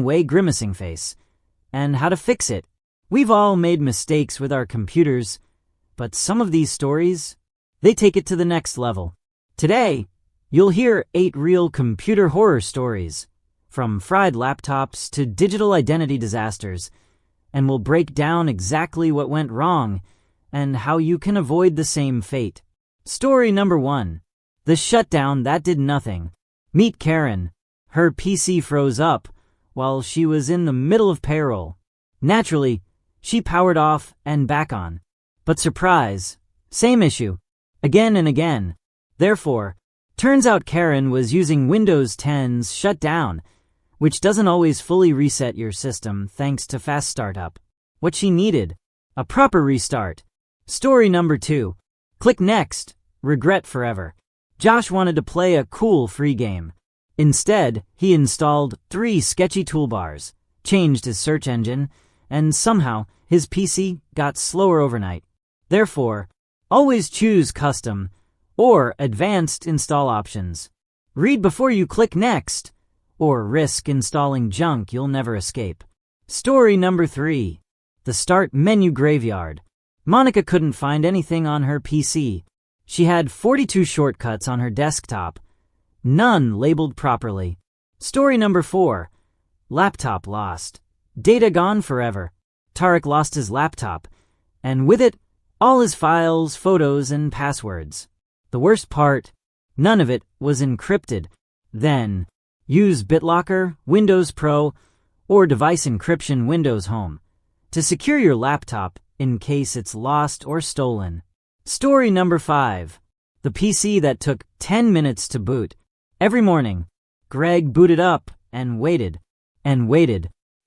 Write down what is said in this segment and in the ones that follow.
long way grimacing face, and how to fix it. We've all made mistakes with our computers, but some of these stories, they take it to the next level. Today, you'll hear 8 real computer horror stories, from fried laptops to digital identity disasters, and we'll break down exactly what went wrong and how you can avoid the same fate. Story number 1. The shutdown that did nothing. Meet Karen. Her PC froze up while she was in the middle of payroll. Naturally, she powered off and back on. But surprise, same issue, again and again. Therefore, turns out Karen was using Windows 10's shutdown, which doesn't always fully reset your system thanks to fast startup. What she needed, a proper restart. Story number 2. Click next, regret forever. Josh wanted to play a cool free game. Instead, he installed 3 sketchy toolbars, changed his search engine, and somehow his PC got slower overnight. Therefore, always choose custom or advanced install options. Read before you click next, or risk installing junk you'll never escape. Story number 3. The Start Menu Graveyard. Monica couldn't find anything on her PC. She had 42 shortcuts on her desktop, none labeled properly. Story number 4. Laptop lost. Data gone forever. Tarek lost his laptop, and with it, all his files, photos, and passwords. The worst part, none of it was encrypted. Then, use BitLocker, Windows Pro, or device encryption Windows Home to secure your laptop in case it's lost or stolen. Story number 5. The PC that took 10 minutes to boot. Every morning, Greg booted up and waited,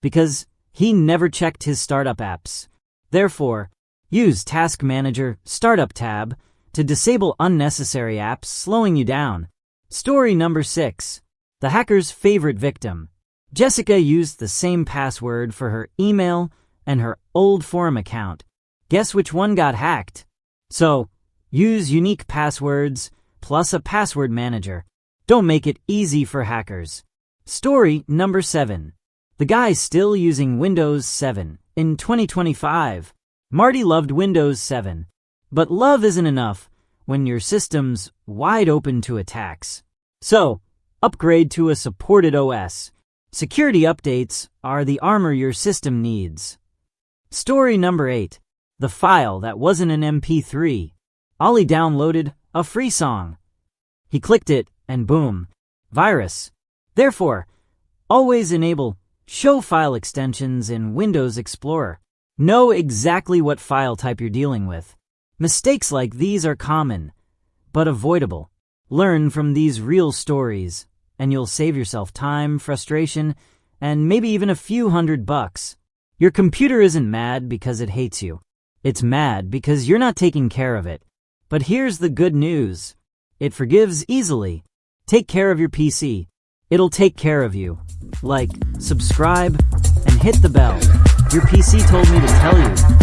because he never checked his startup apps. Therefore, use Task Manager Startup tab to disable unnecessary apps slowing you down. Story number 6. The hacker's favorite victim. Jessica used the same password for her email and her old forum account. Guess which one got hacked? So, use unique passwords plus a password manager. Don't make it easy for hackers. Story number 7. The guy's still using Windows 7 in 2025. Marty loved Windows 7. But love isn't enough when your system's wide open to attacks. So, upgrade to a supported OS. Security updates are the armor your system needs. Story number 8. The file that wasn't an MP3. Ollie downloaded a free song. He clicked it, and boom, virus. Therefore, always enable Show File Extensions in Windows Explorer. Know exactly what file type you're dealing with. Mistakes like these are common, but avoidable. Learn from these real stories, and you'll save yourself time, frustration, and maybe even a few $100. Your computer isn't mad because it hates you. It's mad because you're not taking care of it. But here's the good news. It forgives easily. Take care of your PC. It'll take care of you. Like, subscribe, and hit the bell. Your PC told me to tell you.